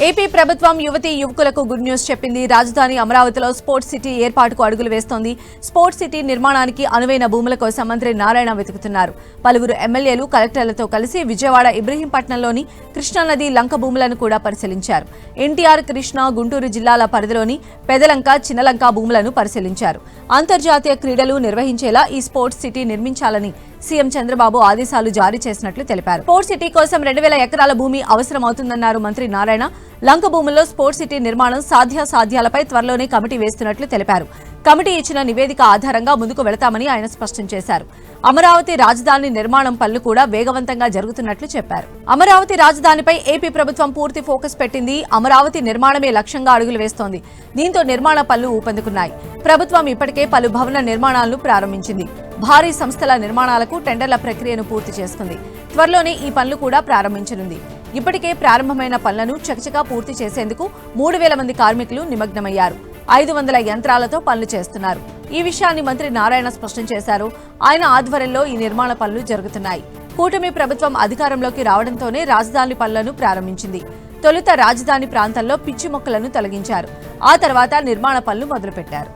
AP ప్రభుత్వం యువతీ యువకులకు గుడ్ న్యూస్ చెప్పింది. రాజధాని అమరావతిలో స్పోర్ట్స్ సిటీ ఏర్పాటుకు అడుగులు వేస్తోంది. స్పోర్ట్స్ సిటీ నిర్మాణానికి అనువైన భూముల కోసం మంత్రి నారాయణ వెతుకుతున్నారు. పలువురు ఎమ్మెల్యేలు కలెక్టర్లతో కలిసి విజయవాడ ఇబ్రహీంపట్నంలోని కృష్ణానది లంక భూములను కూడా పరిశీలించారు. ఎన్టీఆర్, కృష్ణా, గుంటూరు జిల్లాల పరిధిలోని పెదలంక, చిన్నలంక భూములను పరిశీలించారు. అంతర్జాతీయ క్రీడలు నిర్వహించేలా ఈ స్పోర్ట్స్ సిటీ నిర్మించాలని సీఎం చంద్రబాబు ఆదేశాలు జారీ చేసినట్లు తెలిపారు. స్పోర్ట్స్ సిటీ కోసం 2000 ఎకరాల భూమి అవసరమవుతుందన్నారు మంత్రి నారాయణ. లంక భూముల్లో స్పోర్ట్స్ సిటీ నిర్మాణం సాధ్యాసాధ్యాలపై త్వరలోనే కమిటీ వేస్తున్నట్లు తెలిపారు. కమిటీ ఇచ్చిన నివేదిక ఆధారంగా ముందుకు వెళతామని ఆయన స్పష్టం చేశారు. అమరావతి రాజధాని నిర్మాణం పనులు కూడా వేగవంతంగా జరుగుతున్నట్లు చెప్పారు. అమరావతి రాజధానిపై ఏపీ ప్రభుత్వం పూర్తి ఫోకస్ పెట్టింది. అమరావతి నిర్మాణమే లక్ష్యంగా అడుగులు వేస్తోంది. దీంతో నిర్మాణ పనులు ఊపందుకున్నాయి. ప్రభుత్వం ఇప్పటికే పలు భవన నిర్మాణాలను ప్రారంభించింది. భారీ సంస్థల నిర్మాణాలకు టెండర్ల ప్రక్రియను పూర్తి చేస్తుంది. త్వరలోనే ఈ పనులు కూడా ప్రారంభించనుంది. ఇప్పటికే ప్రారంభమైన పనులను చకచకా పూర్తి చేసేందుకు 3000 మంది కార్మికులు నిమగ్నమయ్యారు. 500 యంత్రాలతో పనులు చేస్తున్నారు. ఈ విషయాన్ని మంత్రి నారాయణ స్పష్టం చేశారు. ఆయన ఆధ్వర్యంలో ఈ నిర్మాణ పనులు జరుగుతున్నాయి. కూటమి ప్రభుత్వం అధికారంలోకి రావడంతోనే రాజధాని పనులను ప్రారంభించింది. తొలుత రాజధాని ప్రాంతంలో పిచ్చి మొక్కలను తొలగించారు. ఆ తర్వాత నిర్మాణ పనులు మొదలుపెట్టారు.